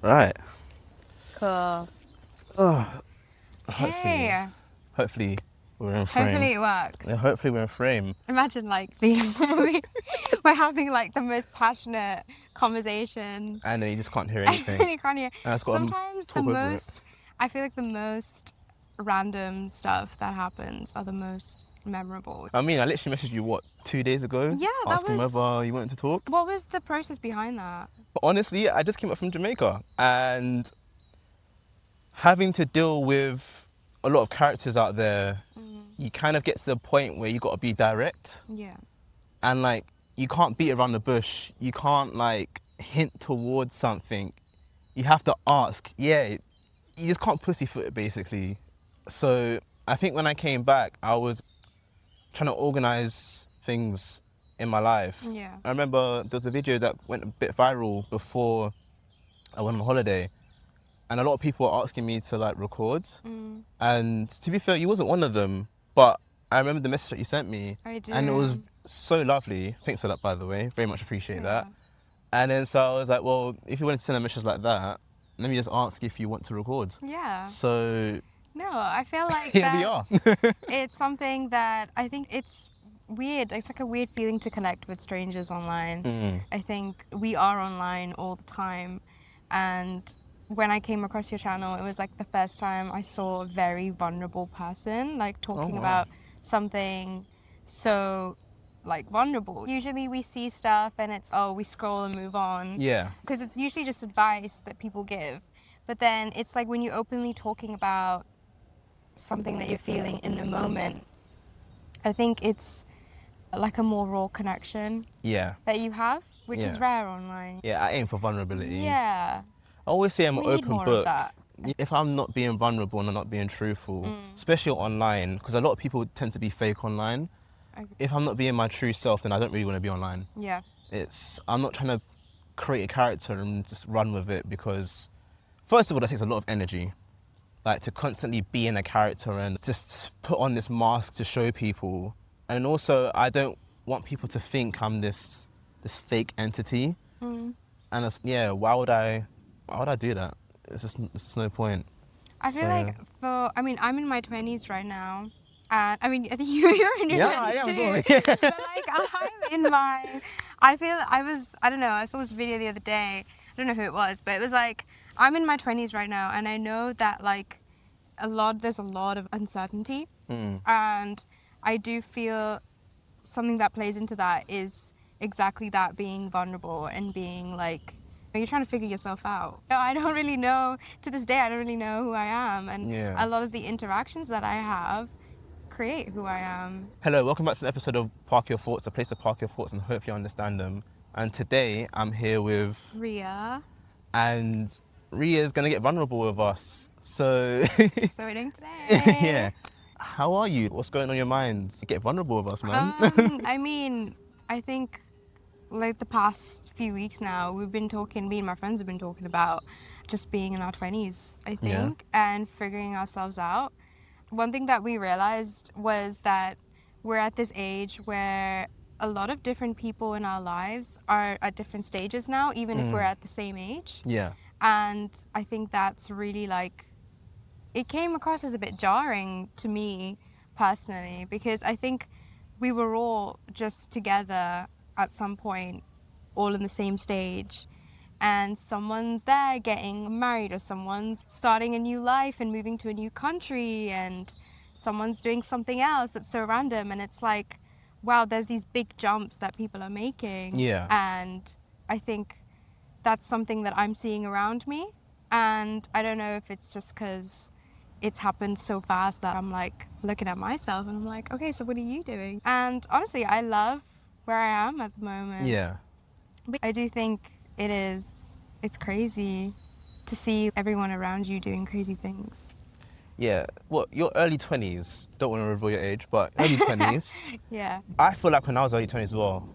Right. Cool. Oh, Hey, hopefully we're in frame. hopefully it works. Yeah, hopefully we're in frame. Imagine like we're having like the most passionate conversation. And then you just can't hear I anything. really can't hear. And I just got to Sometimes talk over it. I feel like the most random stuff that happens are the most memorable. I mean, I literally messaged you, what, 2 days ago? Yeah, that Asking was. whether you wanted to talk. What was the process behind that? But honestly, I just came up from Jamaica and having to deal with a lot of characters out there, you kind of get to the point where you got to be direct. Yeah. And like, you can't beat around the bush. You can't like hint towards something. You have to ask. Yeah, you just can't pussyfoot it basically. So I think when I came back, I was trying to organize things in my life. Yeah. I remember there was a video that went a bit viral before I went on holiday, and a lot of people were asking me to like record. And to be fair, you wasn't one of them, but I remember the message that you sent me, I do. and it was so lovely. Thanks for that, by the way. Very much appreciate Yeah. that. And then so I was like, well, if you wanted to send a message like that, let me just ask if you want to record. Yeah. So No, I feel like here we are. it's something that I think it's weird. It's like a weird feeling to connect with strangers online. I think we are online all the time. And when I came across your channel, it was like the first time I saw a very vulnerable person, like talking wow. about something so like vulnerable. Usually we see stuff and it's, oh, we scroll and move on. Yeah. Because it's usually just advice that people give. But then it's like when you're openly talking about something that you're feeling in the moment, I think it's like a more raw connection Yeah. that you have, which is Yeah. rare online. Yeah, I aim for vulnerability. Yeah. I always say I'm We an need open more book. of that. If I'm not being vulnerable and I'm not being truthful, especially online, because a lot of people tend to be fake online. Okay. If I'm not being my true self, then I don't really want to be online. Yeah. I'm not trying to create a character and just run with it, because first of all, that takes a lot of energy. Like to constantly be in a character and just put on this mask to show people. And also, I don't want people to think I'm this fake entity. And why would I do that? It's just no point. I feel So, like I'm in my 20s right now. And I mean, I think you're in your 20s I am too. as well. But like, I'm in my, I don't know, I saw this video the other day. I don't know who it was, but it was like, I'm in my 20s right now. And I know that like there's a lot of uncertainty. And I do feel something that plays into that is exactly that, being vulnerable and being like, you're trying to figure yourself out. I don't really know, to this day, I don't really know who I am. And Yeah. a lot of the interactions that I have create who I am. Hello, welcome back to an episode of Park Your Thoughts, a place to park your thoughts and hopefully understand them. And today I'm here with Rhea. and Rhea's gonna get vulnerable with us. So So we're doing today. yeah. How are you? What's going on in your mind? Get vulnerable with us, man. I mean, I think like the past few weeks now, me and my friends have been talking about just being in our 20s, I think, and figuring ourselves out. One thing that we realized was that we're at this age where a lot of different people in our lives are at different stages now, even if we're at the same age. Yeah. And I think that's really like, it came across as a bit jarring to me personally, because I think we were all just together at some point, all in the same stage, and someone's there getting married, or someone's starting a new life and moving to a new country, and someone's doing something else that's so random, and it's like, wow, there's these big jumps that people are making. Yeah. And I think that's something that I'm seeing around me, and I don't know if it's just because it's happened so fast that I'm like looking at myself and I'm like, okay, so what are you doing? And honestly, I love where I am at the moment. Yeah. But I do think it's crazy to see everyone around you doing crazy things. Yeah. Well, your early 20s, don't want to reveal your age, but early 20s. Yeah. I feel like when I was early 20s as well,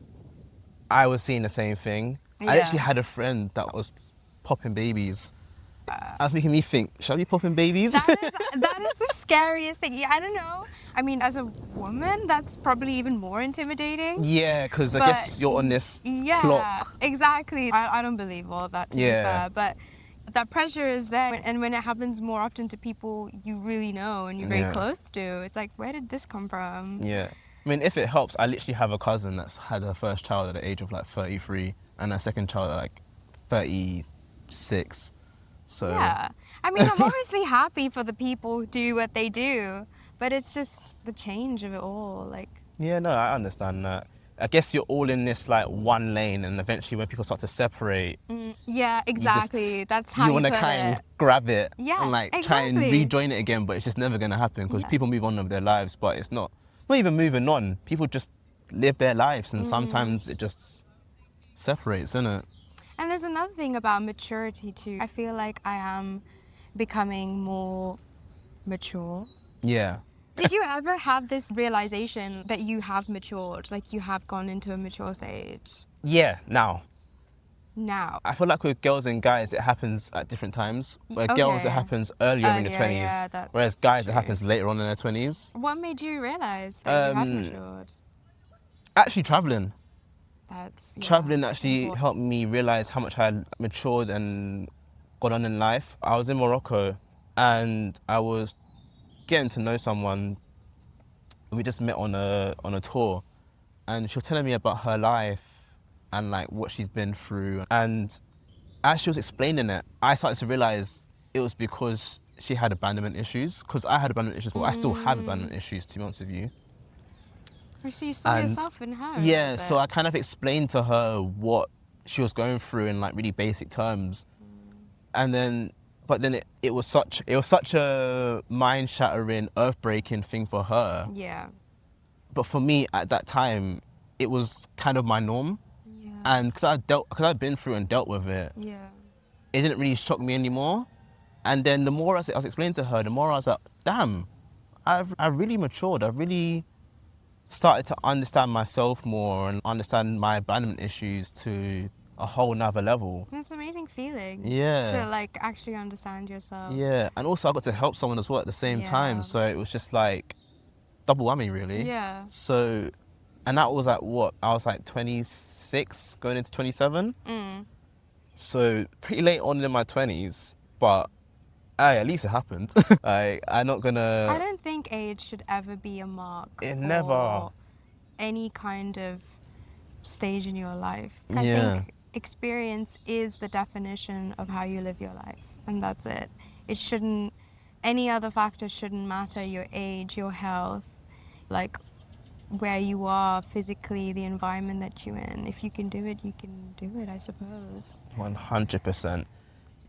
I was seeing the same thing. I Yeah. actually had a friend that was popping babies. That's making me think, shall we popping babies? That is the scariest thing. Yeah, I don't know. I mean, as a woman, that's probably even more intimidating. Yeah, because I guess you're on this Yeah, clock. exactly. I don't believe all of that, to be fair. But that pressure is there. And when it happens more often to people you really know and you're very Yeah. close to, it's like, where did this come from? Yeah. I mean, if it helps, I literally have a cousin that's had her first child at the age of like 33 and her second child at like 36. So Yeah. I mean, I'm obviously happy for the people who do what they do, but it's just the change of it all. Like, yeah, no, I understand that. I guess you're all in this like one lane, and eventually when people start to separate, yeah, exactly. That's how you you want to put try it. and grab it Yeah, and like try and exactly. rejoin it again, but it's just never going to happen because Yeah. people move on with their lives, but it's not even moving on. People just live their lives, and sometimes it just separates, isn't it? And there's another thing about maturity too. I feel like I am becoming more mature. Yeah. Did you ever have this realization that you have matured, like you have gone into a mature stage Yeah, now. now? I feel like with girls and guys, it happens at different times. Where girls, it Okay. happens earlier in your Earlier, 20s, yeah, that's whereas guys, it true. happens later on in their 20s. What made you realize that you have matured? Actually, traveling. That's Traveling actually important. helped me realize how much I matured and got on in life. I was in Morocco and I was getting to know someone. We just met on a tour, and she was telling me about her life and like what she's been through. And as she was explaining it, I started to realize it was because she had abandonment issues. Because I had abandonment issues, well, I still have abandonment issues, to be honest with you. So you saw And yourself in her. yeah, so I kind of explained to her what she was going through in like really basic terms, and then, but then it was such a mind shattering, earth breaking thing for her. Yeah. But for me at that time, it was kind of my norm, Yeah. and because I'd been through and dealt with it, Yeah. it didn't really shock me anymore. And then the more I was explaining to her, the more I was like, damn, I really matured. I really started to understand myself more and understand my abandonment issues to a whole nother level. It's an amazing feeling. Yeah. To like actually understand yourself. Yeah, and also I got to help someone as well at the same time, Yeah. so it was just like double whammy really. Yeah. So, and that was like what? I was like 26 going into 27. So pretty late on in my 20s, but hey, at least it happened. I'm not gonna... I don't think age should ever be a mark It for never. any kind of stage in your life. Yeah. I think experience is the definition of how you live your life, and that's it. It shouldn't, any other factor shouldn't matter, your age, your health, like where you are physically, the environment that you're in. If you can do it, you can do it, I suppose. 100%.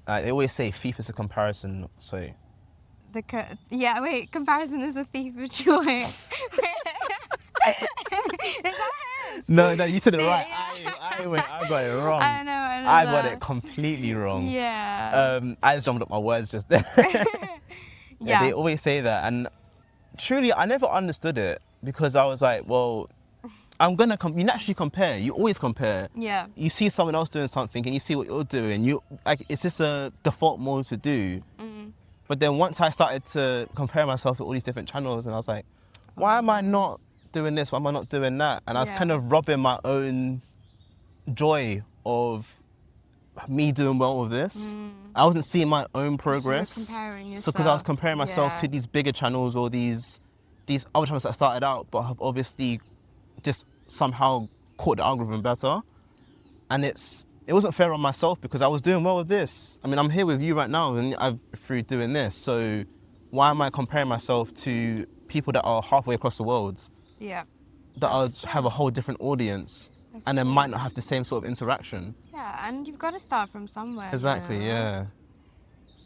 They always say thief is a comparison, so... Yeah, wait, comparison is a thief of joy. Is that it? No, you said it Yeah, right. yeah. I got it wrong. I know I got that. it completely wrong. Yeah. I just jumbled up my words just there. Yeah. They always say that, and truly, I never understood it because I was like, well, I'm gonna you naturally compare. You always compare. Yeah. You see someone else doing something, and you see what you're doing. You like it's just a default mode to do. But then once I started to compare myself to all these different channels, and I was like, why am I not doing this? Why am I not doing that? And I was Yeah. kind of robbing my own joy of me doing well with this. I wasn't seeing my own progress. comparing So because I was yourself. comparing myself Yeah. to these bigger channels or these other channels that started out, but have obviously just somehow caught the algorithm better. And it wasn't fair on myself because I was doing well with this. I mean, I'm here with you right now and through doing this. So why am I comparing myself to people that are halfway across the world Yeah. that That's true. have a whole different audience That's and then true. might not have the same sort of interaction? Yeah, and you've got to start from somewhere. you Exactly, know? yeah.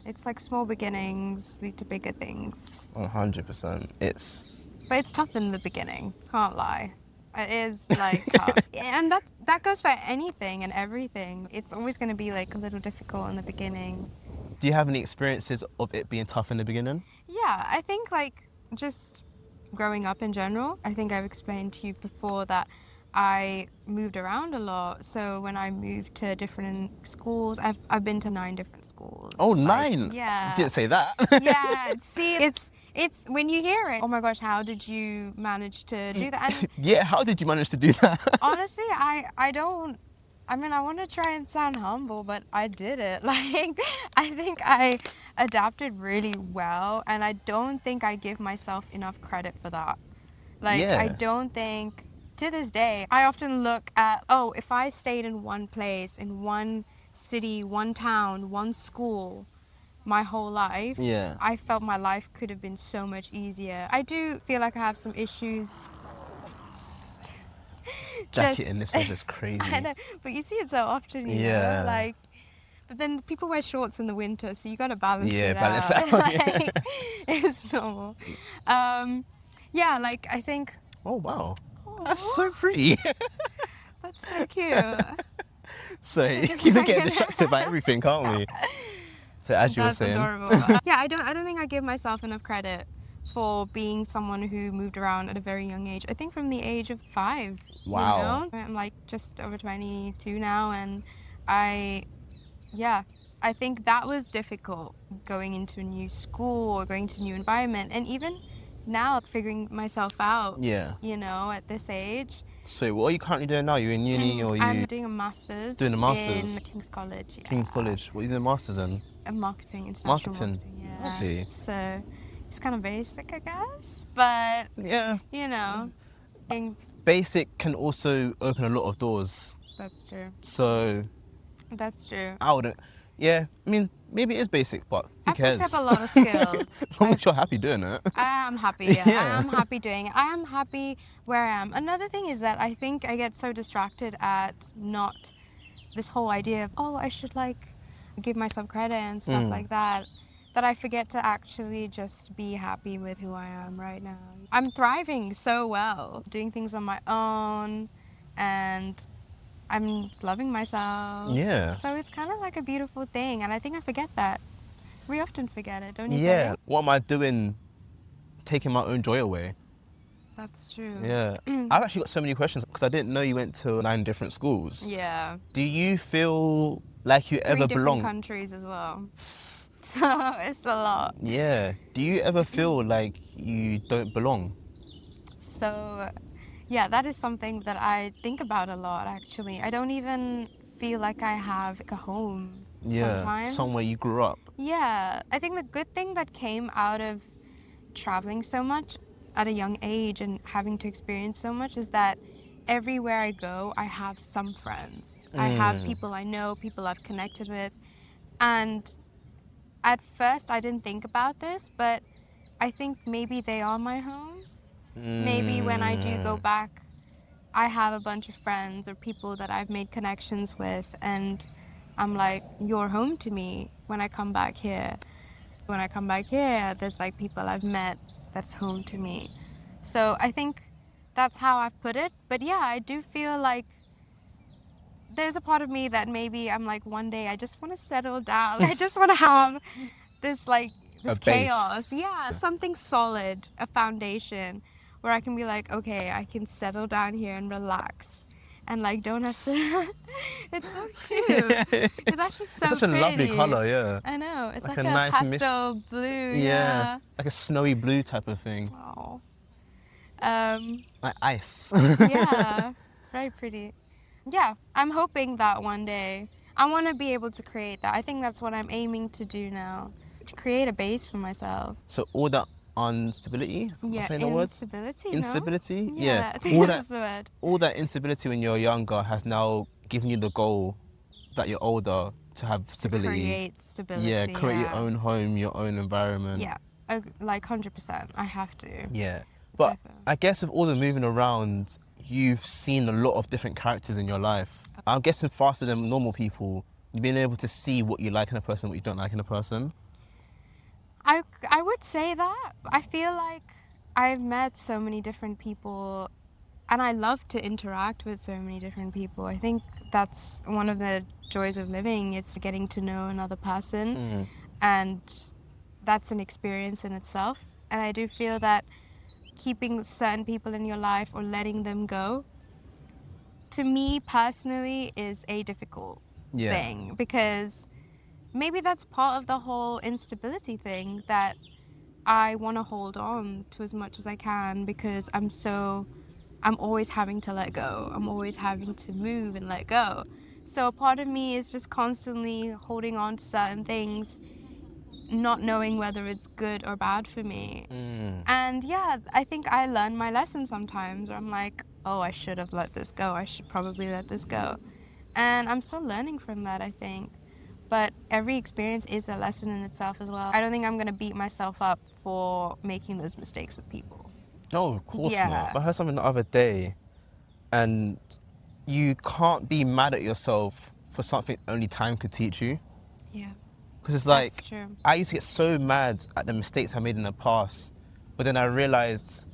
It's like small beginnings lead to bigger things. 100%. But it's tough in the beginning, can't lie. It is like tough. And that goes for anything and everything. It's always going to be like a little difficult in the beginning. Do you have any experiences of it being tough in the beginning? Yeah, I think like just growing up in general, I think I've explained to you before that I moved around a lot. So when I moved to different schools, I've been to 9 different schools. Oh, Like, 9? Yeah. Didn't say that. Yeah, see, it's when you hear it, oh my gosh, how did you manage to do that? And Yeah, how did you manage to do that? honestly, I don't I mean, I want to try and sound humble, but I did it. Like, I think I adapted really well, and I don't think I give myself enough credit for that. Like, I Yeah. don't think, to this day, I often look at, oh, if I stayed in one place, in one city, one town, one school, my whole life, Yeah. I felt my life could have been so much easier. I do feel like I have some issues. Jacket Just, in this weather's I crazy. know, but you see it so often, you know, Yeah. like, but then people wear shorts in the winter, so you got to balance Yeah, it balance out. it out. Yeah. Like, it's normal. Yeah, like, I think, Oh wow. That's oh, so pretty. that's so cute. So keep getting distracted by everything, can't we? So as you were That's saying. adorable. Yeah, I don't think I give myself enough credit for being someone who moved around at a very young age. I think from the age of 5. Wow. You know, I'm like just over 22 now, and yeah, I think that was difficult going into a new school or going to a new environment, and even now figuring myself out. Yeah. You know, at this age. So what are you currently doing now? You in uni or I'm you doing a master's. doing a master's? In King's College. Yeah. King's College? What are you doing a master's in? Marketing, international Marketing. marketing. Yeah. Lovely. So it's kind of basic, I guess, but Yeah. you know, things. Basic can also open a lot of doors. That's true. So That's true. I wouldn't. Yeah, I mean, maybe it is basic, but who I cares? picked up a lot of skills. As long as you're happy doing it. I am happy. Yeah. Yeah. I am happy doing it. I am happy where I am. Another thing is that I think I get so distracted at not this whole idea of, oh, I should like give myself credit and stuff like that, that I forget to actually just be happy with who I am right now. I'm thriving so well, doing things on my own, and I'm loving myself. Yeah. So it's kind of like a beautiful thing, and I think I forget that. We often forget it, don't you Yeah. think? What am I doing taking my own joy away? That's true. Yeah. I've actually got so many questions because I didn't know you went to 9 different schools. Yeah. Do you feel like you 3 ever different belong? countries as well. So it's a lot. Yeah. Do you ever feel like you don't belong? So, yeah, that is something that I think about a lot, actually. I don't even feel like I have a home sometimes. Somewhere you grew up. Yeah, I think the good thing that came out of traveling so much at a young age and having to experience so much is that everywhere I go, I have some friends. I have people I know, people I've connected with. And at first, I didn't think about this, but I think maybe they are my home. Maybe when I do go back, I have a bunch of friends or people that I've made connections with, and I'm like, you're home to me when I come back here. When I come back here, there's like people I've met that's home to me. So I think that's how I've put it. But yeah, I do feel like there's a part of me that maybe I'm like, one day I just want to settle down. I just want to have this A chaos. base. Yeah, something solid, a foundation where I can be like, okay, I can settle down here and relax. And like don't have to it's so cute. It's actually so It's such a lovely pretty. colour, yeah. I know. It's Like like a a nice pastel blue. Yeah. Like a snowy blue type of thing. Oh. Like ice. Yeah. It's very pretty. Yeah. I'm hoping that one day I want to be able to create that. I think that's what I'm aiming to do now. To create a base for myself. So all that instability, am I Yeah. saying the word? Instability. No? Instability? Yeah. I think All that's that, the word. all that instability when you're younger has now given you the goal that you're older to have stability. To create stability. Yeah, create your own home, your own environment. Yeah. Like 100%. I have to. Yeah. But Definitely. I guess with all the moving around, you've seen a lot of different characters in your life. I'm guessing faster than normal people, you've been able to see what you like in a person, what you don't like in a person. I would say that. I feel like I've met so many different people and I love to interact with so many different people. I think that's one of the joys of living. It's getting to know another person and that's an experience in itself. And I do feel that keeping certain people in your life or letting them go, to me personally, is a difficult thing because maybe that's part of the whole instability thing, that I want to hold on to as much as I can because I'm always having to let go. I'm always having to move and let go. So a part of me is just constantly holding on to certain things, not knowing whether it's good or bad for me. And yeah, I think I learn my lesson sometimes, where I'm like, oh, I should have let this go. I should probably let this go. And I'm still learning from that, I think. But every experience is a lesson in itself as well. I don't think I'm going to beat myself up for making those mistakes with people. No, of course Yeah. not. I heard something the other day, and you can't be mad at yourself for something only time could teach you. Yeah. Because it's like, That's true. I used to get so mad at the mistakes I made in the past, but then I realized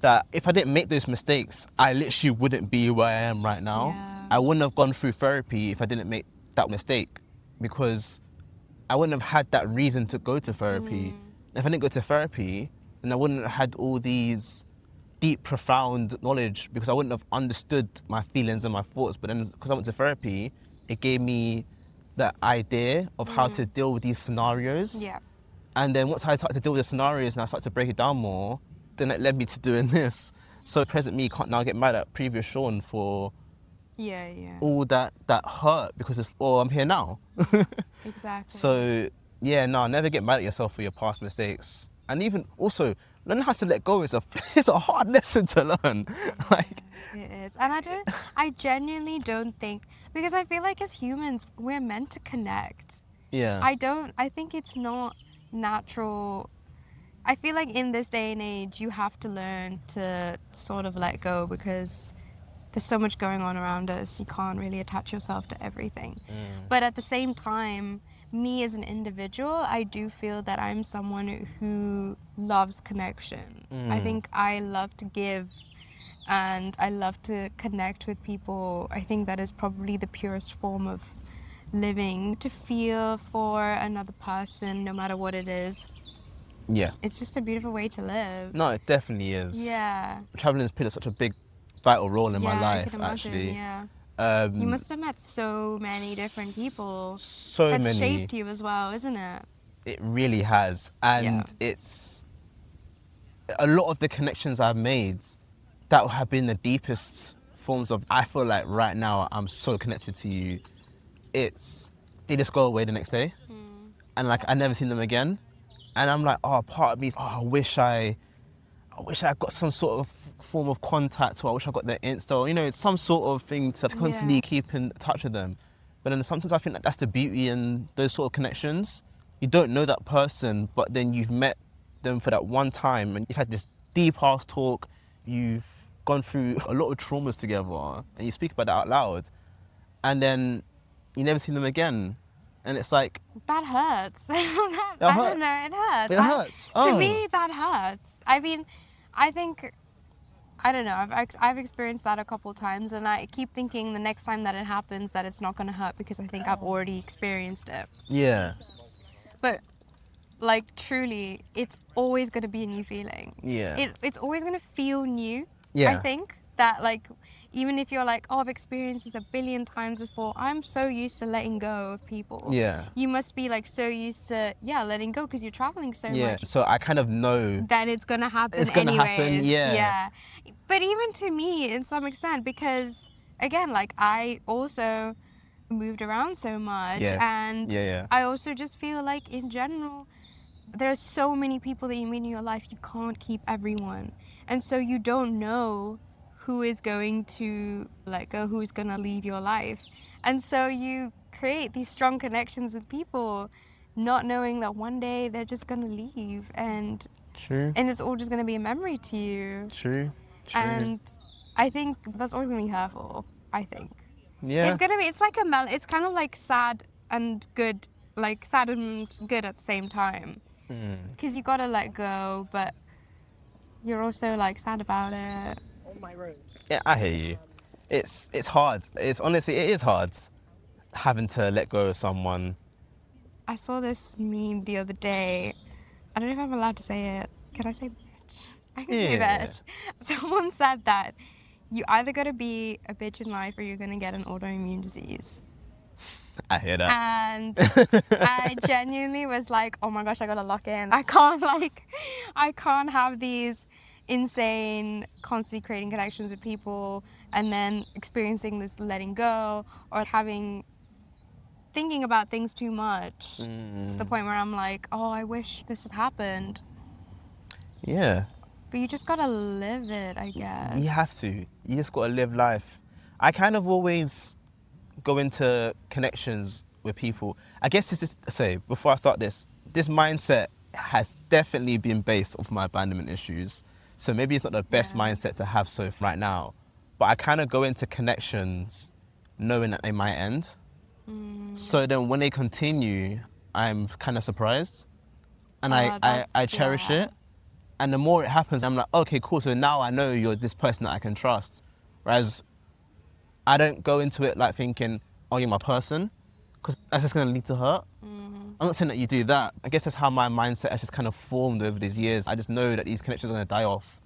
that if I didn't make those mistakes, I literally wouldn't be where I am right now. Yeah. I wouldn't have gone through therapy if I didn't make that mistake, because I wouldn't have had that reason to go to therapy. If I didn't go to therapy, then I wouldn't have had all these deep, profound knowledge, because I wouldn't have understood my feelings and my thoughts. But then because I went to therapy, it gave me the idea of how to deal with these scenarios. Yeah. And then once I started to deal with the scenarios and I started to break it down more, then it led me to doing this. So present me can't now get mad at previous Shaun for Yeah. all that hurt, because it's, oh, I'm here now. Exactly. So yeah, no, never get mad at yourself for your past mistakes. And even also, learning how to let go is it's a hard lesson to learn. Like, it is. And I genuinely don't think, because I feel like as humans, we're meant to connect. yeah. I think it's not natural. I feel like in this day and age, you have to learn to sort of let go, because there's so much going on around us. You can't really attach yourself to everything. But at the same time, me as an individual, I do feel that I'm someone who loves connection. I think I love to give, and I love to connect with people. I think that is probably the purest form of living, to feel for another person, no matter what it is. Yeah. It's just a beautiful way to live. No, it definitely is. Yeah. Traveling has played such a big, vital role in my I life, can imagine, actually. yeah. You must have met so many different people. So That's many. shaped you as well, isn't it? It really has. And it's a lot of the connections I've made that have been the deepest forms of, I feel like right now I'm so connected to you. They just go away the next day. And like, I never seen them again. And I'm like, oh, part of me is, oh, I wish I got some sort of form of contact, or I wish I got their Insta, or, it's some sort of thing to constantly keep in touch with them. But then sometimes I think that that's the beauty in those sort of connections. You don't know that person, but then you've met them for that one time and you've had this deep ass talk, you've gone through a lot of traumas together, and you speak about that out loud, and then you never see them again. And it's like, that hurts. I hurt. don't know, it hurts. It hurts. To me, that hurts. I mean, I think, I don't know, I've experienced that a couple times, and I keep thinking the next time that it happens that it's not going to hurt, because I think I've already experienced it. Yeah. But like, truly, it's always going to be a new feeling. Yeah. It's always going to feel new. Yeah. I think that, like, even if you're like, oh, I've experienced this a billion times before, I'm so used to letting go of people. Yeah. You must be like so used to, letting go, because you're traveling so Yeah. much. So I kind of know That it's gonna happen It's gonna anyways. happen, yeah. But even to me, in some extent, because again, like, I also moved around so much, and Yeah. I also just feel like in general, there's so many people that you meet in your life, you can't keep everyone. And so you don't know who is going to let go, who is going to leave your life. And so you create these strong connections with people, not knowing that one day they're just going to leave, and True. it's all just going to be a memory to you. True. And I think that's always going to be hurtful, I think. Yeah. It's like it's kind of like sad and good, like sad and good at the same time. Because you got to let go, but you're also like sad about it. Yeah, I hear you. It's hard. It is hard having to let go of someone. I saw this meme the other day. I don't know if I'm allowed to say it. Can I say bitch? I can say Yeah. bitch. Someone said that you either got to be a bitch in life, or you're going to get an autoimmune disease. I hear that. And I genuinely was like, oh my gosh, I gotta lock in. I can't have these insane, constantly creating connections with people, and then experiencing this letting go or thinking about things too much to the point where I'm like, oh, I wish this had happened. Yeah. But you just gotta live it, I guess. You have to. You just got to live life. I kind of always go into connections with people. I guess this is, say, before I start this mindset has definitely been based off my abandonment issues. So maybe it's not the best mindset to have so right now. But I kind of go into connections knowing that they might end. So then when they continue, I'm kind of surprised. And I cherish it. And the more it happens, I'm like, okay, cool. So now I know you're this person that I can trust. Whereas I don't go into it like thinking, oh, you're my person, because that's just going to lead to hurt. I'm not saying that you do that. I guess that's how my mindset has just kind of formed over these years. I just know that these connections are going to die off.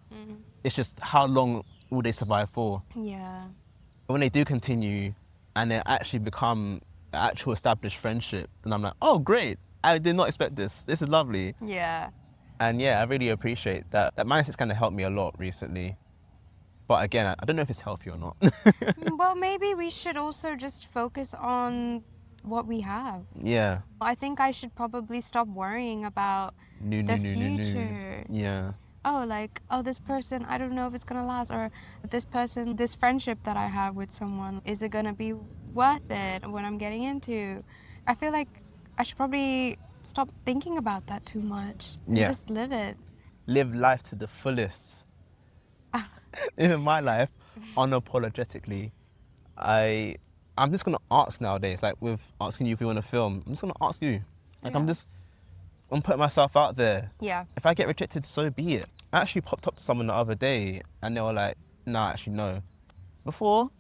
It's just how long will they survive for? Yeah. But when they do continue and they actually become an actual established friendship, then I'm like, oh, great. I did not expect this. This is lovely. Yeah. And yeah, I really appreciate that. That mindset's kind of helped me a lot recently. But again, I don't know if it's healthy or not. Well, maybe we should also just focus on what we have. Yeah. I think I should probably stop worrying about the future. Yeah. Oh, like, oh, this person, I don't know if it's gonna last, or this person, this friendship that I have with someone, is it gonna be worth it, what I'm getting into? I feel like I should probably stop thinking about that too much and Yeah. just live it. Live life to the fullest. In my life, unapologetically, I'm just gonna ask nowadays, like with asking you if you want to film, I'm just gonna ask you. Like Yeah. I'm putting myself out there. Yeah. If I get rejected, so be it. I actually popped up to someone the other day and they were like, nah, actually no. Before,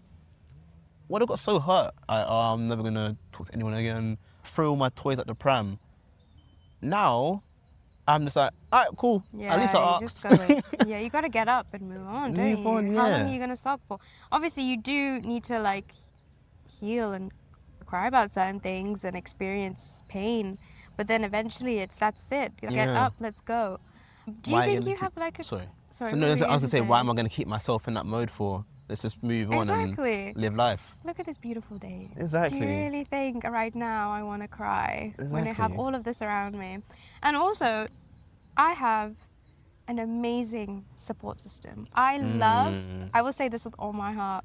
when I got so hurt, I'm never gonna talk to anyone again, throw all my toys at the pram. Now, I'm just like, all right, cool. Yeah, At least I you asked. just gotta, yeah, you gotta get up and move on, don't Move you? on, How long yeah. are you gonna stop for? Obviously, you do need to like heal and cry about certain things and experience pain, but then eventually that's it. Get Yeah. up, let's go. Do Why you are think gonna you have like a? Sorry. Sorry. So what no, were I you was gonna say, why am say? I gonna keep myself in that mode for? Let's just move on Exactly. and live life. Look at this beautiful day. Exactly. Do you really think right now I want to cry when I have Exactly. all of this around me? And also, I have an amazing support system. I will say this with all my heart,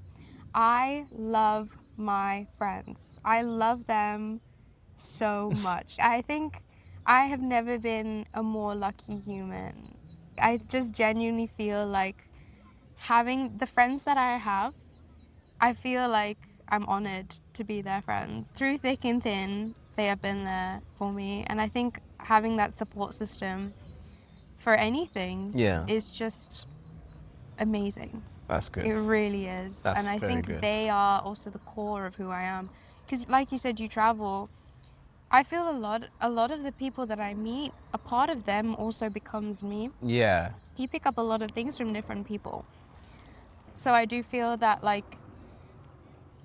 I love my friends. I love them so much. I think I have never been a more lucky human. I just genuinely feel like having the friends that I have, I feel like I'm honored to be their friends. Through thick and thin, they have been there for me. And I think having that support system for anything is just amazing. That's good. It really is. That's and I very think good. they are also the core of who I am. Because like you said, you travel. I feel a lot of the people that I meet, a part of them also becomes me. Yeah. You pick up a lot of things from different people. So I do feel that like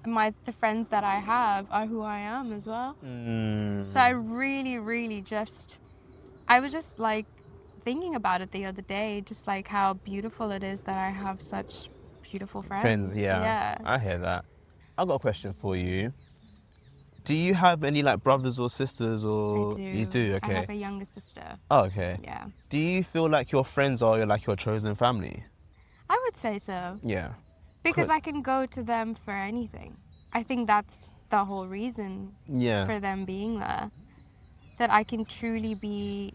the friends that I have are who I am as well. So I really, really I was just like thinking about it the other day, just like how beautiful it is that I have such beautiful friends. Friends, yeah. I hear that. I've got a question for you. Do you have any like brothers or sisters or? I do. You do, okay. I have a younger sister. Oh, okay. Yeah. Do you feel like your friends are like your chosen family? I would say so. Yeah. Because I can go to them for anything. I think that's the whole reason for them being there. That I can truly be,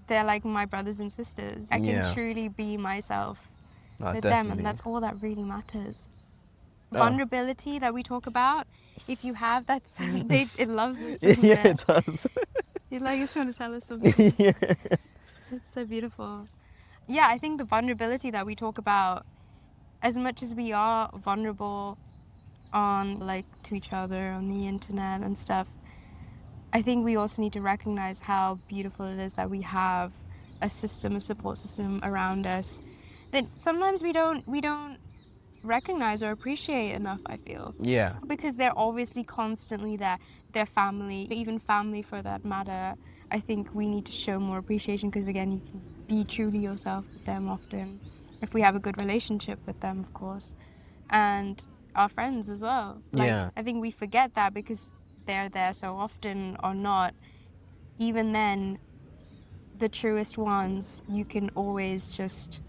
they're like my brothers and sisters. I can truly be myself with them, and that's all that really matters. Vulnerability that we talk about, if you have that, it loves us, doesn't it? It does. It's like it's trying to tell us something. It's so beautiful. Yeah, I think the vulnerability that we talk about, as much as we are vulnerable on like to each other on the internet and stuff, I think we also need to recognize how beautiful it is that we have a system, a support system around us that sometimes we don't recognize or appreciate enough, I feel. Yeah. Because they're obviously constantly there. Their family, even family for that matter, I think we need to show more appreciation because again, you can be true to yourself with them often. If we have a good relationship with them, of course. and our friends as well. Like, Yeah. I think we forget that because they're there so often or not. Even then, the truest ones, you can always just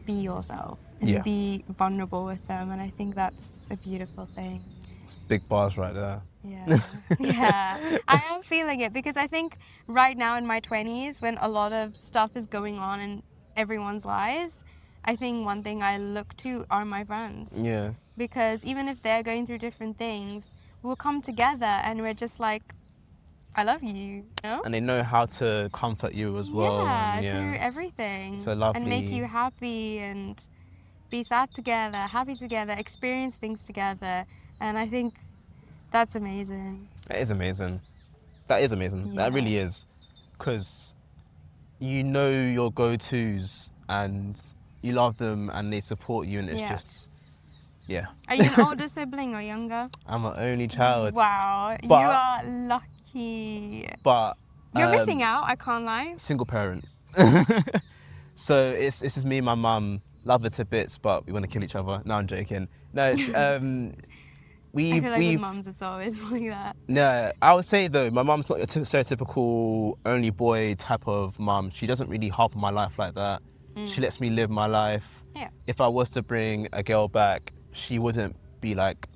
be yourself and Yeah. be vulnerable with them. And I think that's a beautiful thing. It's big bars right there. Yeah. Yeah. I am feeling it because I think right now in my 20s, when a lot of stuff is going on in everyone's lives, I think one thing I look to are my friends. Yeah. Because even if they're going through different things, we'll come together and we're just like, I love you, you know? And they know how to comfort you as well. Yeah, And through everything. So And make lovely. you happy and be sad together, happy together, experience things together. And I think that's amazing. That is amazing. That is amazing. That Yeah. really is. Because you know your go-tos and you love them and they support you, and it's Yeah. just, yeah. Are you an older sibling or younger? I'm an only child. Wow, you But- are lucky. But You're missing out, I can't lie. single parent. So it's just me and my mum. Love her to bits, but we want to kill each other. No, I'm joking. No, it's, I feel like with we've mums it's always like that. no. I would say though, my mum's not your stereotypical only boy type of mum. She doesn't really harp on my life like that. She lets me live my life. Yeah. If I was to bring a girl back, she wouldn't be like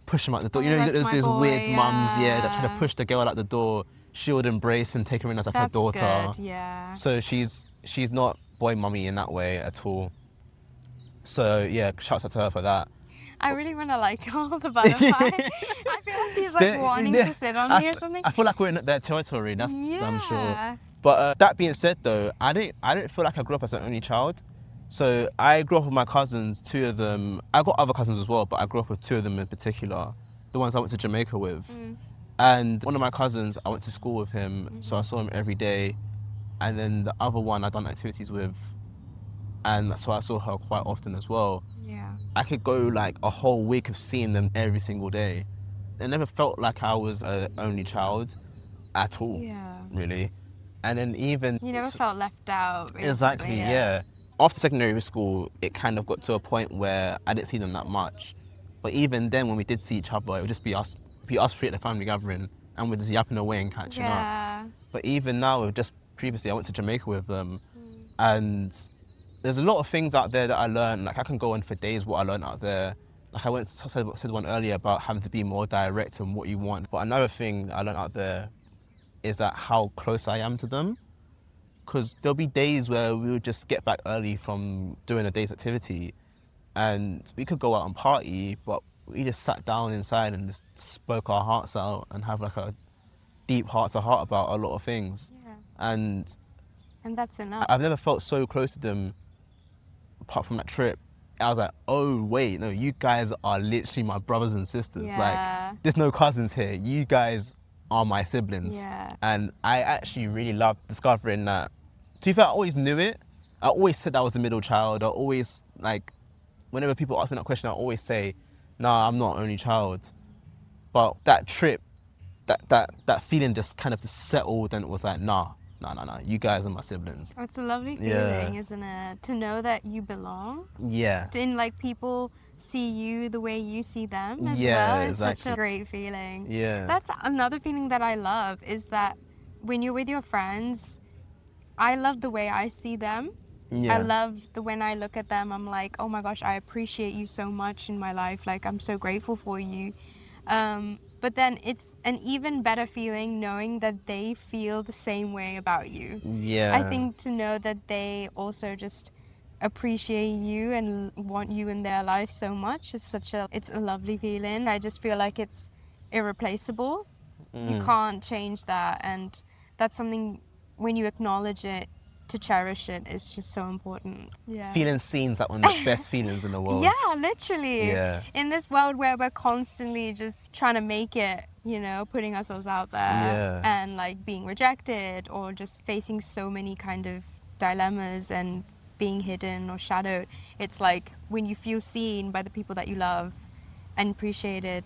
pushing him out the door. Oh, You know, that's there's my those boy, weird mums, that try to yeah. push the girl out the door. She would embrace and take her in as like her That's daughter. good, yeah. So she's not boy mummy in that way at all. So yeah, shouts out to her for that. I really want to like hold the butterfly. I feel like he's like wanting to sit on me or something. I feel like we're in their territory. That's I'm sure. Yeah. But that being said, though, I didn't feel like I grew up as an only child. So I grew up with my cousins. Two of them. I got other cousins as well, but I grew up with two of them in particular. The ones I went to Jamaica with. And one of my cousins, I went to school with him, so I saw him every day. And then the other one I done activities with, and so I saw her quite often as well. Yeah. I could go like a whole week of seeing them every single day. It never felt like I was an only child at all, Yeah. really. And then even... You never felt left out. Basically, Exactly, yeah. After secondary school, it kind of got to a point where I didn't see them that much. But even then, when we did see each other, it would just be us three at the family gathering, and we're just yapping away and catching up. Yeah. But even now, just previously, I went to Jamaica with them, and there's a lot of things out there that I learned. Like I can go on for days what I learned out there. Like I said one earlier about having to be more direct on what you want. But another thing I learned out there is that how close I am to them. Because there'll be days where we would just get back early from doing a day's activity, and we could go out and party, but we just sat down inside and just spoke our hearts out and have like a deep heart-to-heart about a lot of things. Yeah. And that's enough. I've never felt so close to them apart from that trip. I was like, oh wait, no, you guys are literally my brothers and sisters. Yeah. Like, there's no cousins here. You guys are my siblings. Yeah. And I actually really loved discovering that. To be fair, I always knew it. I always said I was the middle child. I always, like, whenever people ask me that question, I always say, nah, I'm not only child. But that trip, that feeling just kind of just settled, and it was like, nah, you guys are my siblings. It's a lovely Yeah. feeling, isn't it? To know that you belong. Yeah. And like people see you the way you see them as Yeah, well. It's such exactly. a great feeling. Yeah. That's another feeling that I love, is that when you're with your friends, I love the way I see them. Yeah. I love when I look at them, I'm like, oh my gosh, I appreciate you so much in my life. Like, I'm so grateful for you. But then it's an even better feeling knowing that they feel the same way about you. Yeah. I think to know that they also just appreciate you and want you in their life so much is it's a lovely feeling. I just feel like it's irreplaceable. You can't change that, and that's something, when you acknowledge it, to cherish it is just so important. Yeah. Feeling seen is like one of the best feelings in the world. Yeah, literally. Yeah. In this world where we're constantly just trying to make it, putting ourselves out there, Yeah. and like being rejected or just facing so many kind of dilemmas and being hidden or shadowed, it's like when you feel seen by the people that you love and appreciated,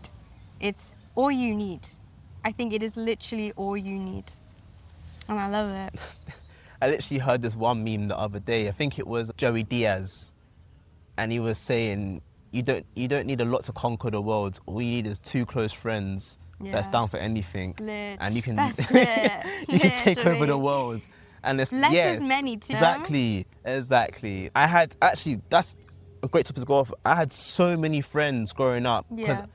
it's all you need. I think it is literally all you need. And I love it. I literally heard this one meme the other day. I think it was Joey Diaz. And he was saying, you don't need a lot to conquer the world. All you need is two close friends that's Yeah. down for anything, Lit. and you can That's it. you can take over the Literally. world. And it's Less is many too. Exactly. I had actually that's a great topic to go off. I had so many friends growing up because Yeah.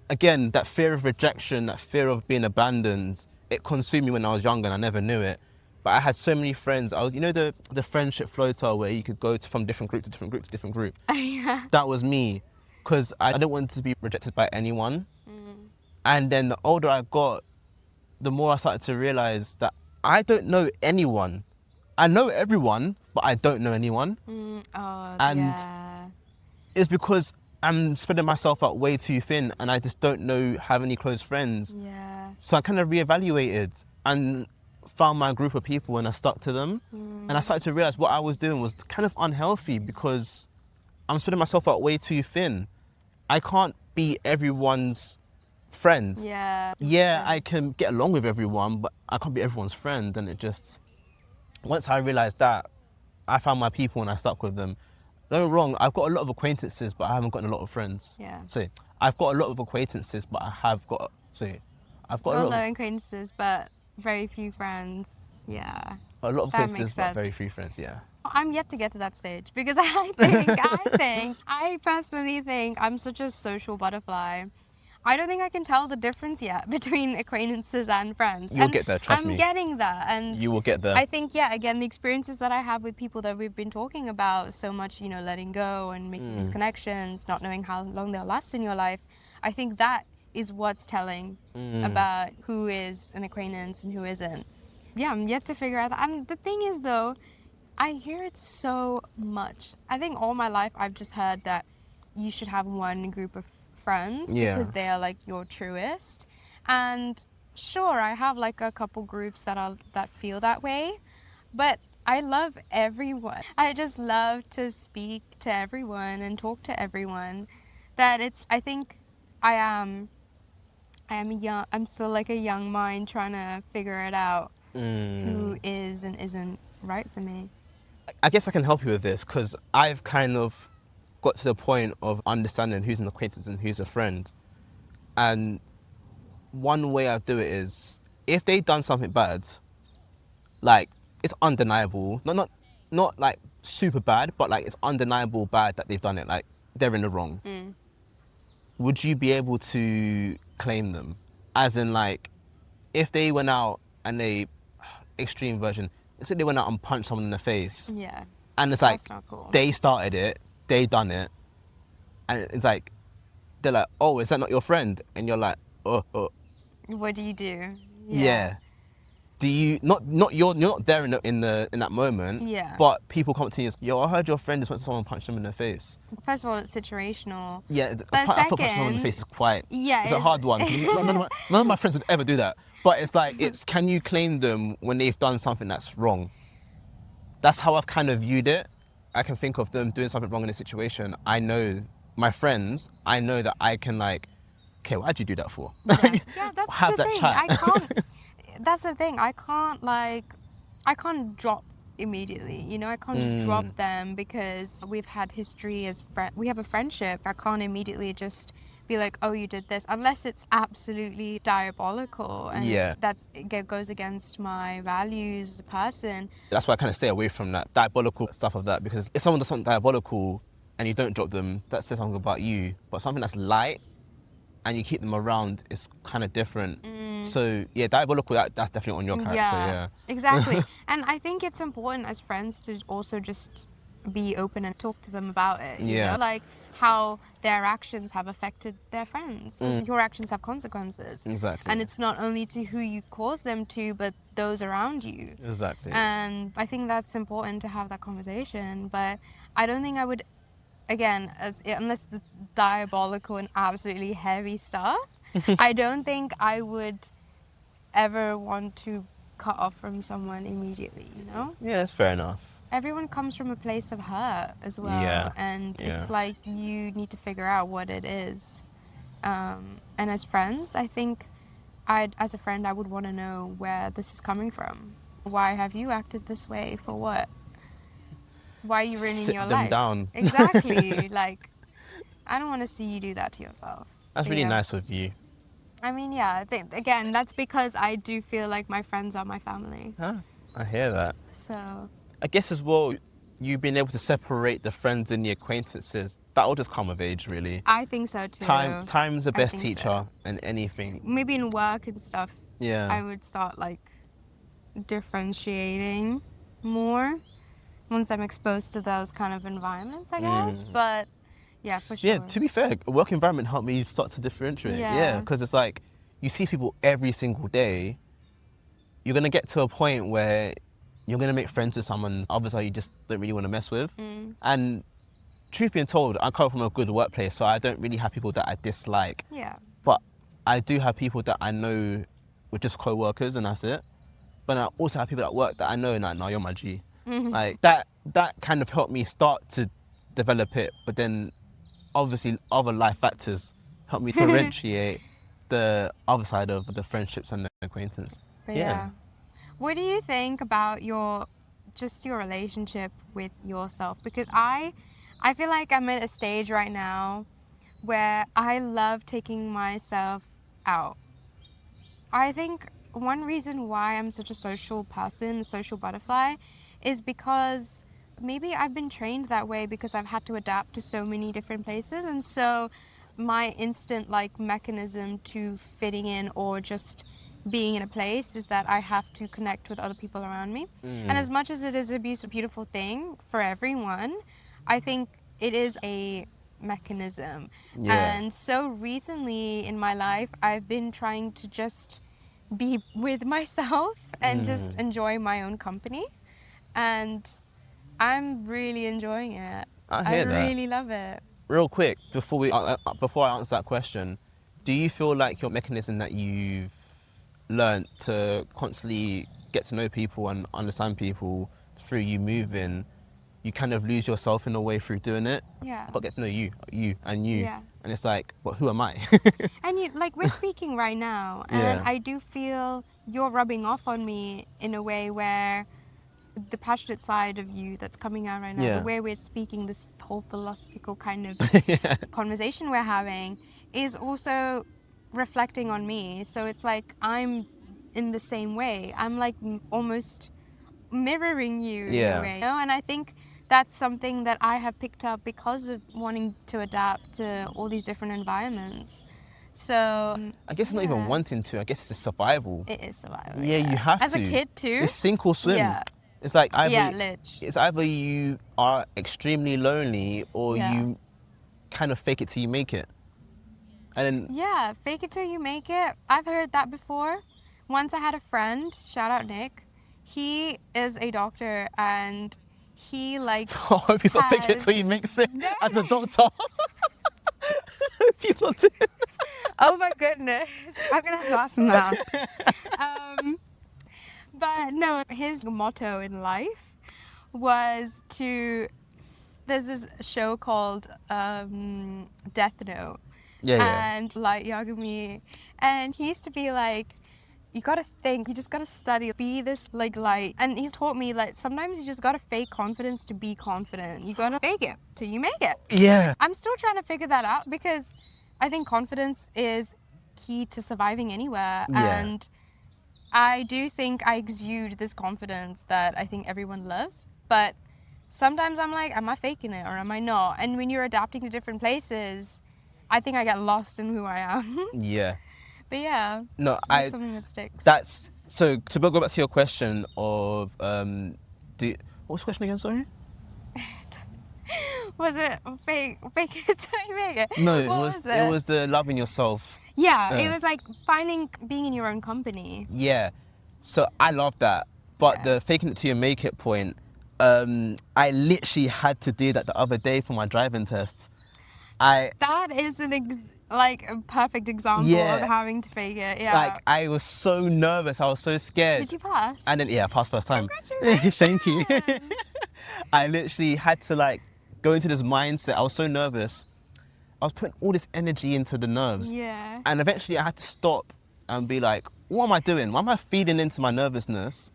again, that fear of rejection, that fear of being abandoned, it consumed me when I was younger and I never knew it. But I had so many friends. You know the friendship floater where you could go from different group to different group to different group? Yeah. That was me because I didn't want to be rejected by anyone. Mm. And then the older I got, the more I started to realize that I don't know anyone. I know everyone, but I don't know anyone. Oh, And yeah. it's because I'm spreading myself out way too thin and I just don't have any close friends. Yeah. So I kind of reevaluated and found my group of people and I stuck to them. And I started to realize what I was doing was kind of unhealthy because I'm spreading myself out way too thin. I can't be everyone's friend. Yeah. Yeah, I can get along with everyone, but I can't be everyone's friend. And it just, once I realized that, I found my people and I stuck with them. Don't get me wrong, I've got a lot of acquaintances, but I haven't got a lot of friends. Yeah. So I've got a lot of acquaintances, but I've got Well, no acquaintances, but very few friends. Yeah. a lot of That acquaintances, makes but sense. very few friends. Yeah. I'm yet to get to that stage because I personally think I'm such a social butterfly. I don't think I can tell the difference yet between acquaintances and friends. You'll And get there, trust I'm me. getting there. And You will get there. I think, yeah, again, the experiences that I have with people that we've been talking about so much, letting go and making these connections, not knowing how long they'll last in your life. I think that is what's telling about who is an acquaintance and who isn't. Yeah, I'm yet to figure out that. And the thing is, though, I hear it so much. I think all my life I've just heard that you should have one group of friends because they are like your truest. And sure, I have like a couple groups that feel that way, but I love everyone. I just love to speak to everyone and talk to everyone. I think I am young. I'm still like a young mind trying to figure it out who is and isn't right for me. I guess I can help you with this because I've kind of got to the point of understanding who's an acquaintance and who's a friend. And one way I do it is if they've done something bad, like it's undeniable, not like super bad, but like it's undeniable bad that they've done it, like they're in the wrong. Would you be able to claim them? As in like, if they went out and extreme version, let's say they went out and punched someone in the face. Yeah. And it's like, That's not cool. they started it, they done it. And it's like, they're like, oh, is that not your friend? And you're like, oh. What do you do? Yeah. Do you, you're not there in that moment. Yeah. But people come to you and say, yo, I heard your friend just went to someone and punched them in the face. First of all, it's situational. Yeah, But I thought punching someone in the second- face is quite, Yeah, it's a hard one. None of my friends would ever do that. But it's like, can you claim them when they've done something that's wrong? That's how I've kind of viewed it. I can think of them doing something wrong in a situation. I know my friends, I know that I can like, okay, why'd you do that for? Yeah, that's Have the that thing. chat. I can't. That's the thing. I can't drop immediately. I can't just drop them because we've had history as we have a friendship. I can't immediately just be like, oh, you did this, unless it's absolutely diabolical and it goes against my values as a person. That's why I kind of stay away from that diabolical stuff of that, because if someone does something diabolical and you don't drop them, that says something about you. But something that's light and you keep them around is kind of different. So yeah, diabolical, that's definitely on your character. Yeah. Exactly. And I think it's important as friends to also just be open and talk to them about it. You know? Like how their actions have affected their friends. Because your actions have consequences. Exactly. And it's not only to who you cause them to, but those around you. Exactly. And I think that's important to have that conversation. But I don't think I would, again, unless it's diabolical and absolutely heavy stuff, I don't think I would ever want to cut off from someone immediately, Yeah, that's fair enough. Everyone comes from a place of hurt as well. Yeah. And it's like you need to figure out what it is. And as friends, I think as a friend, I would want to know where this is coming from. Why have you acted this way? For what? Why are you ruining Sit your them life? down. Exactly. Like, I don't want to see you do that to yourself. That's But really yeah. nice of you. I mean, yeah, again, that's because I do feel like my friends are my family. Huh? I hear that. So, I guess as well, you being able to separate the friends and the acquaintances, that will just come with age, really. I think so too. Time's the I best think teacher so. in anything. Maybe in work and stuff, Yeah. I would start like differentiating more once I'm exposed to those kind of environments, I guess. But yeah, for sure. Yeah, to be fair, a work environment helped me start to differentiate. Yeah. Because it's like, you see people every single day, you're going to get to a point where you're going to make friends with someone, obviously you just don't really want to mess with. And truth being told, I come from a good workplace, so I don't really have people that I dislike. Yeah. But I do have people that I know were just co-workers and that's it. But I also have people at work that I know, like, no, you're my G. Like, that kind of helped me start to develop it, but then obviously other life factors helped me differentiate the other side of the friendships and the acquaintance. But yeah. What do you think about your relationship with yourself? Because I feel like I'm at a stage right now where I love taking myself out. I think one reason why I'm such a social person, a social butterfly, is because maybe I've been trained that way because I've had to adapt to so many different places, and so my instant like mechanism to fitting in or just being in a place is that I have to connect with other people around me. And as much as it is a beautiful thing for everyone, I think it is a mechanism. And so recently in my life, I've been trying to just be with myself and just enjoy my own company. And I'm really enjoying it. I hear that. Really love it. Real quick, before I answer that question, do you feel like your mechanism that you've learned to constantly get to know people and understand people through you moving, you kind of lose yourself in a way through doing it? Yeah. But get to know you. Yeah. And it's like, but who am I? And you, like, we're speaking right now, and Yeah. I do feel you're rubbing off on me in a way where the passionate side of you that's coming out right now, Yeah. the way we're speaking, this whole philosophical kind of conversation we're having, is also reflecting on me. So it's like I'm in the same way. I'm like almost mirroring you in Yeah. a way, you know? And I think that's something that I have picked up because of wanting to adapt to all these different environments. So I guess it's not even wanting to. I guess it's just survival. it is survival. Yeah, you have As to. a kid too. It's sink or swim. Yeah. It's like lich. it's either you are extremely lonely or you kind of fake it till you make it. And then Yeah, fake it till you make it. I've heard that before. Once I had a friend, shout out Nick. He is a doctor and he like I hope he's not faking it till you make it as a doctor. I hope he's not doing it. Oh my goodness. I'm gonna have to ask him now. But no, his motto in life was there's this show called Death Note. Yeah. And Light Yagami. And he used to be like, you gotta think, you just gotta study, be this like light. And he's taught me like sometimes you just gotta fake confidence to be confident. You gotta fake it till you make it. Yeah. I'm still trying to figure that out because I think confidence is key to surviving anywhere. Yeah. And I do think I exude this confidence that I think everyone loves. But sometimes I'm like, am I faking it or am I not? And when you're adapting to different places, I think I get lost in who I am. Yeah. But yeah, No, that's something that sticks. That's so. To go back to your question of what was the question again? Sorry. Was it fake it till you make it? No, What it was the loving yourself. Yeah, it was like being in your own company. Yeah. So I love that. But Yeah. the faking it till you make it point, I literally had to do that the other day for my driving tests. That is like a perfect example of having to fake it. Yeah. Like, I was so nervous. I was so scared. Did you pass? And then, I passed first time. Congratulations. Thank you. I literally had to like go into this mindset. I was so nervous. I was putting all this energy into the nerves. Yeah. And eventually I had to stop and be like, what am I doing? Why am I feeding into my nervousness?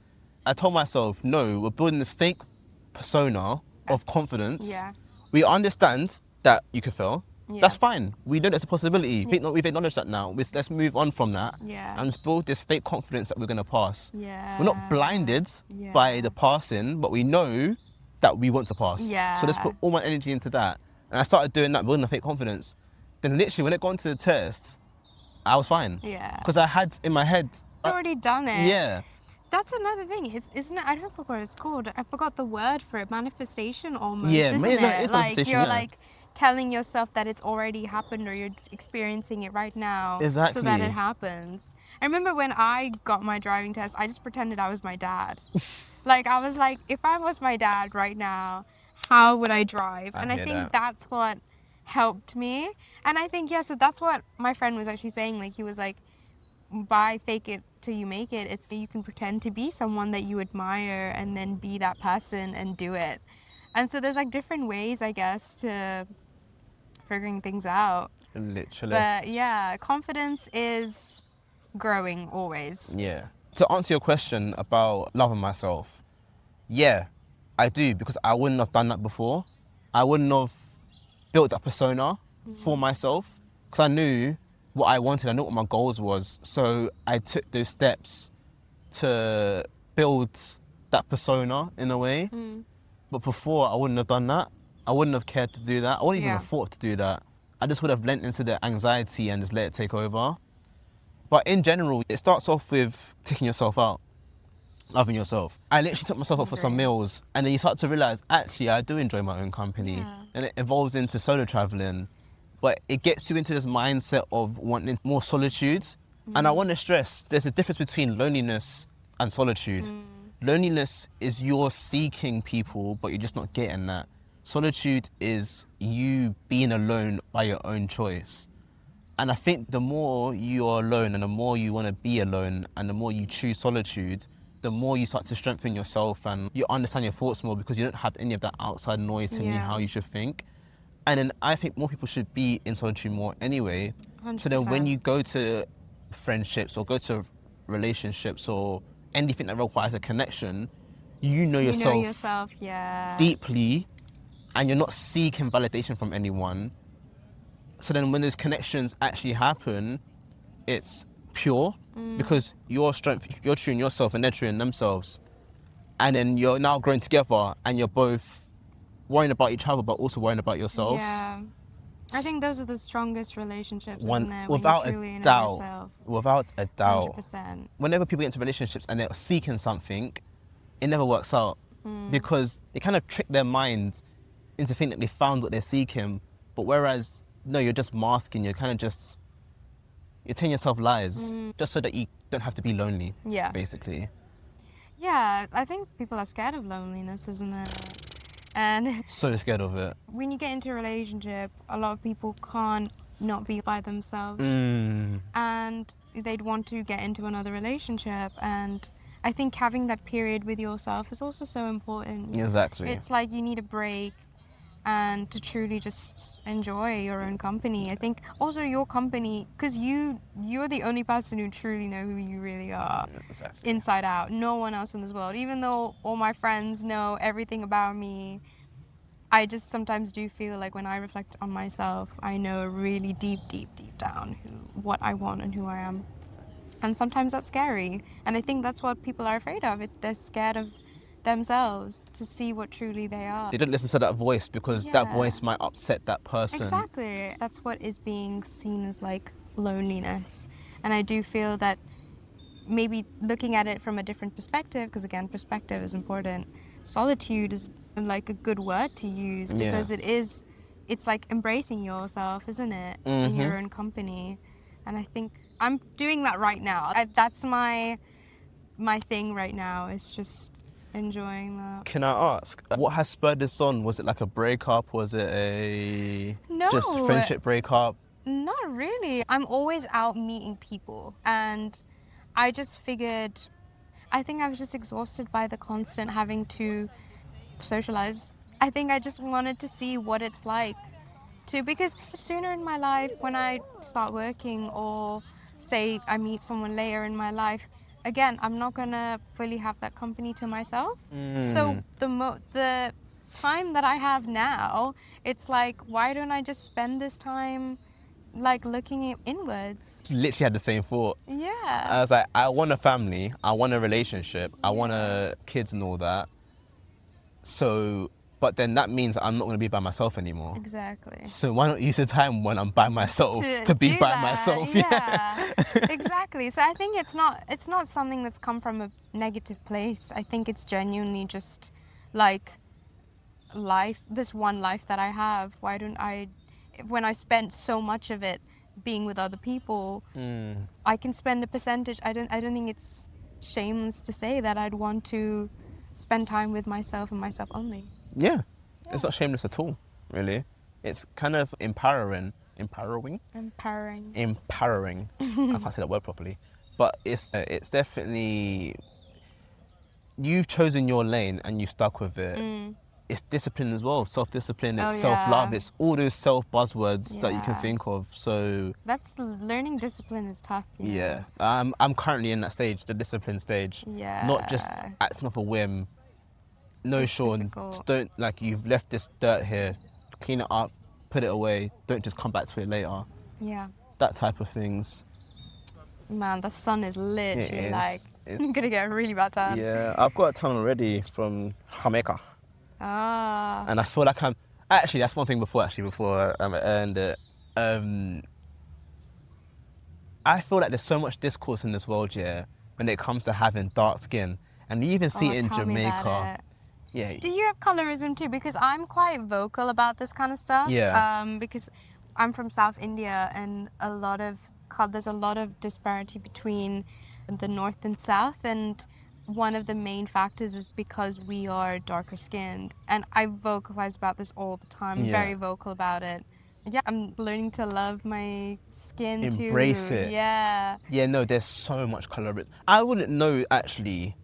I told myself, no, we're building this fake persona of confidence. Yeah. We understand that you could fail. That's fine. We know that's a possibility. We've acknowledged that now. Let's move on from that and just build this fake confidence that we're going to pass. We're not blinded by the passing, but we know that we want to pass. So let's put all my energy into that. And I started doing that, building a fake confidence. Then literally, when it got into the test, I was fine. Because I had in my head... I've already done it. Yeah. That's another thing, isn't it? I don't forget what it's called. I forgot the word for it. Manifestation almost, isn't it? It's like you're yeah. like telling yourself that it's already happened or you're experiencing it right now. Exactly. So that it happens. I remember when I got my driving test, I just pretended I was my dad. Like, I was like, if I was my dad right now, how would I drive? And I think that's what helped me. And I think, so that's what my friend was actually saying. Like, he was like, by fake it till you make it, it's you can pretend to be someone that you admire and then be that person and do it. And so there's like different ways, I guess, to figuring things out. Literally. But yeah, confidence is growing always. Yeah. To answer your question about loving myself, yeah, I do, because I wouldn't have done that before. I wouldn't have built that persona for myself because I knew what I wanted, I knew what my goals was. So I took those steps to build that persona in a way. But before, I wouldn't have done that. I wouldn't have cared to do that. I wouldn't even have thought to do that. I just would have lent into the anxiety and just let it take over. But in general, it starts off with taking yourself out, loving yourself. I literally took myself out for some meals, and then you start to realise, actually, I do enjoy my own company. And it evolves into solo travelling. But it gets you into this mindset of wanting more solitude. And I want to stress, there's a difference between loneliness and solitude. Loneliness is you're seeking people, but you're just not getting that. Solitude is you being alone by your own choice. And I think the more you're alone and the more you want to be alone and the more you choose solitude, the more you start to strengthen yourself and you understand your thoughts more because you don't have any of that outside noise telling you how you should think. And then I think more people should be in solitude more anyway. 100%. So then when you go to friendships or go to relationships or anything that requires a connection, you know yourself deeply and you're not seeking validation from anyone. So then when those connections actually happen, it's pure because you're true in yourself and they're true in themselves. And then you're now growing together and you're both worrying about each other, but also worrying about yourselves. Yeah. I think those are the strongest relationships, isn't it? Without when you truly a know doubt. yourself. Without a doubt. 100%. Whenever people get into relationships and they're seeking something, it never works out because they kind of trick their minds into thinking that they found what they're seeking. But whereas, no, you're just masking, you're kind of just, you're telling yourself lies just so that you don't have to be lonely, basically. Yeah, I think people are scared of loneliness, isn't it? And so scared of it. When you get into a relationship, a lot of people can't not be by themselves. And they'd want to get into another relationship. And I think having that period with yourself is also so important. Exactly. It's like you need a break and to truly just enjoy your own company. I think also your company, because you're the only person who truly know who you really are, inside out. No one else in this world. Even though all my friends know everything about me, I just sometimes do feel like when I reflect on myself, I know really deep down what I want and who I am. And sometimes that's scary. And I think that's what people are afraid of. They're scared of themselves to see what truly they are. They don't listen to that voice because that voice might upset that person. Exactly. That's what is being seen as like loneliness. And I do feel that maybe looking at it from a different perspective, because again, perspective is important. Solitude is like a good word to use because it's like embracing yourself, isn't it? In your own company. And I think I'm doing that right now. That's my thing right now, is just enjoying that. Can I ask, what has spurred this on? Was it like a breakup? Was it just friendship breakup? Not really. I'm always out meeting people, and I just figured, I think I was just exhausted by the constant having to socialize. I think I just wanted to see what it's like to, because sooner in my life when I start working or say I meet someone later in my life, again, I'm not gonna fully have that company to myself. So the time that I have now, it's like, why don't I just spend this time like looking inwards? Literally had the same thought. I Yeah. was like, I want a family, I want a relationship, I want kids and all that. So, but then that means I'm not going to be by myself anymore. Exactly. So why not use the time when I'm by myself to be do by that. myself? Yeah. Exactly. So I think it's not something that's come from a negative place. I think it's genuinely just like this one life that I have. Why don't I, when I spent so much of it being with other people, I can spend a percentage. I don't think it's shameless to say that I'd want to spend time with myself and myself only. Yeah. It's not shameless at all, really. It's kind of empowering. Empowering. I can't say that word properly. But it's definitely, you've chosen your lane and you stuck with it. It's discipline as well, self-discipline, it's self-love, it's all those self-buzzwords that you can think of. So that's learning discipline is tough. Yeah, I'm currently in that stage, the discipline stage. Yeah. Not just acting off a whim. No, It's Shaun, difficult. just don't, like, you've left this dirt here, clean it up, put it away, don't just come back to it later. Yeah. That type of things. Man, the sun is literally It is. like, I'm gonna get a really bad tan. Yeah, I've got a tan already from Jamaica. Ah. And I feel like actually, that's one thing before I earned it. I feel like there's so much discourse in this world, yeah, when it comes to having dark skin. And you even see it in Tell me about Jamaica. it. Yeah. Do you have colorism too? Because I'm quite vocal about this kind of stuff. Yeah. Because I'm from South India, and there's a lot of disparity between the North and South, and one of the main factors is because we are darker skinned. And I vocalize about this all the time. I'm very vocal about it. Yeah, I'm learning to love my skin too. Embrace it. Yeah. Yeah, no, there's so much colorism. I wouldn't know actually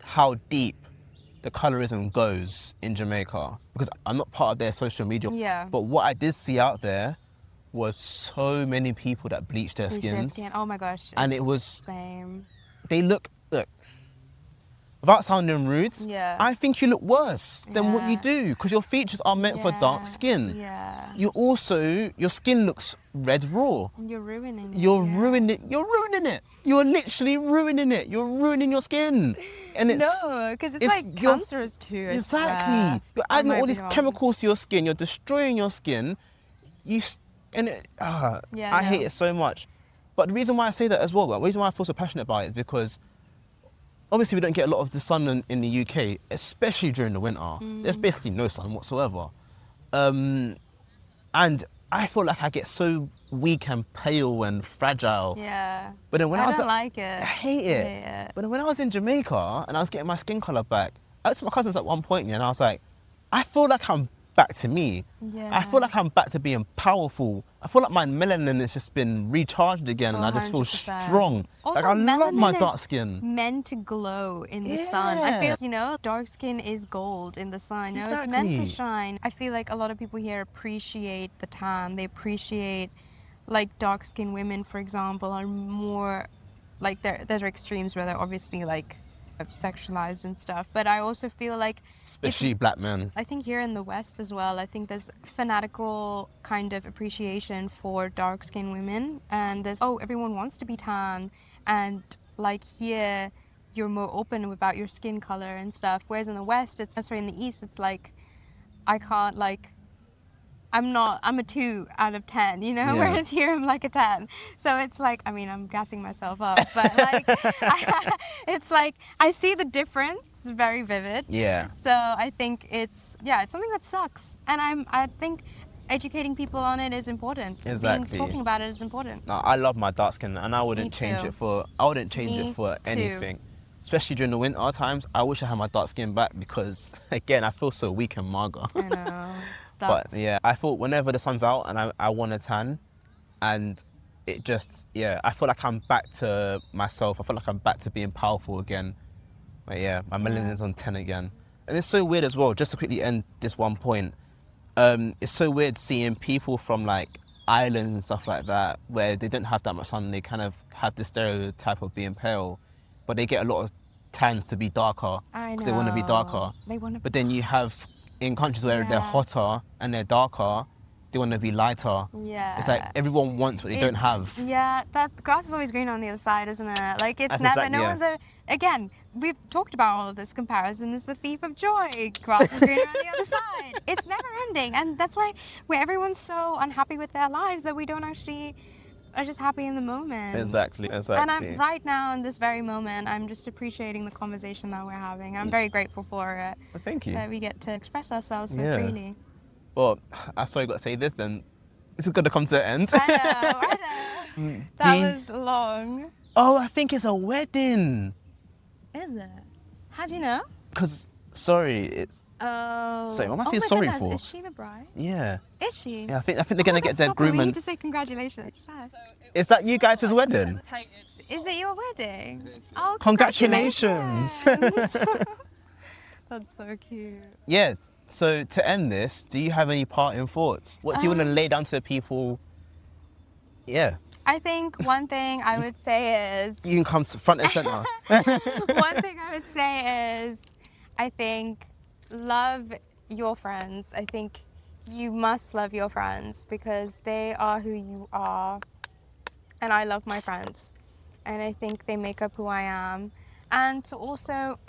how deep the colorism goes in Jamaica because I'm not part of their social media. Yeah. But what I did see out there was so many people that bleached their skins. Oh my gosh. And it was same. They look, without sounding rude, I think you look worse than what you do because your features are meant for dark skin. Yeah. Your skin looks red raw. You're ruining it. You're ruining it. You're literally ruining it. You're ruining your skin. And it's no, because it's like cancerous too. Exactly. You're adding all these chemicals to your skin. You're destroying your skin. I hate it so much. But the reason why I say that as well, the reason why I feel so passionate about it is because obviously we don't get a lot of the sun in the UK, especially during the winter. There's basically no sun whatsoever. And I feel like I get so weak and pale and fragile. Yeah. But then when I don't like it. I hate it. But then when I was in Jamaica and I was getting my skin colour back, I went to my cousins at one point and I was like, I feel like I'm back to me. Yeah. I feel like I'm back to being powerful. I feel like my melanin has just been recharged again and I just feel 100%. strong. Also, like I love my dark is skin. meant to glow in the sun. I feel, dark skin is gold in the sun. It's meant to shine. I feel like a lot of people here appreciate the tan. They appreciate, like, dark skinned women, for example, are more, like, there's extremes where they're obviously, like, sexualized and stuff, but I also feel like especially black men. I think here in the West as well, I think there's fanatical kind of appreciation for dark-skinned women, and there's everyone wants to be tan, and like here you're more open about your skin color and stuff, whereas in the West, in the East, it's like I can't, like, I'm a 2 out of 10, whereas here I'm like a 10. So it's like, I mean, I'm gassing myself up, but like, it's like, I see the difference. It's very vivid. Yeah. So I think it's something that sucks. And I think educating people on it is important. Exactly. Talking about it is important. No, I love my dark skin and I wouldn't change it for anything. Especially during the winter times, I wish I had my dark skin back because, again, I feel so weak and mager. I know. But yeah, I thought whenever the sun's out and I want a tan, and it just, I feel like I'm back to myself. I feel like I'm back to being powerful again. But yeah, my melanin's on 10 again. And it's so weird as well, just to quickly end this one point, it's so weird seeing people from like islands and stuff like that, where they don't have that much sun and they kind of have this stereotype of being pale, but they get a lot of tans to be darker. I know. They want to be darker. They want to. But then you have in countries where they're Yeah. hotter and they're darker, they want to be lighter. Yeah. It's like everyone wants what they don't have. Yeah, that grass is always green on the other side, isn't it? Like it's That's never. exactly- No yeah. one's a. Again, we've talked about all of this comparison. Is the thief of joy. Grass is greener on the other side. It's never ending, and that's why everyone's so unhappy with their lives that we don't actually are just happy in the moment. Exactly. And I'm right now in this very moment. I'm just appreciating the conversation that we're having. I'm very grateful for it. Well, thank you. That we get to express ourselves so Yeah. freely. Well, I saw you got to say this then. This is going to come to an end. I know. That Dean- was long. Oh, I think it's a wedding. Is it? How do you know? Because, sorry, it's... Oh. Sorry, what am I saying my sorry goodness, for? Is she the bride? Yeah. Is she? Yeah, I think they're going to get their groom. groom We and... need to say congratulations. Yes. Is that you guys' wedding? Is it your wedding? Oh, Congratulations. That's so cute. Yeah, so to end this, do you have any parting thoughts? What do you want to lay down to the people? Yeah, I think one thing I would say is you can come front and center. one thing I would say is I think love your friends. I think you must love your friends because they are who you are. And I love my friends. And I think they make up who I am. And to also,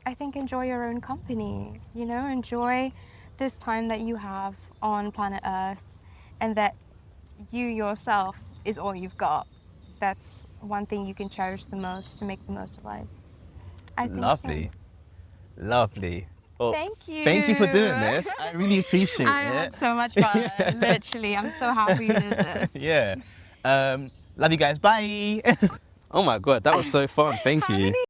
I think enjoy your own company. You know, enjoy this time that you have on planet Earth and that you yourself is all you've got. That's one thing you can cherish the most to make the most of life. I think Lovely, so. lovely. Well, Thank you. Thank you for doing this. I really appreciate I it. had so much fun. Literally, I'm so happy you did this. Yeah. Love you guys. Bye. Oh my God, that was so fun. Thank you.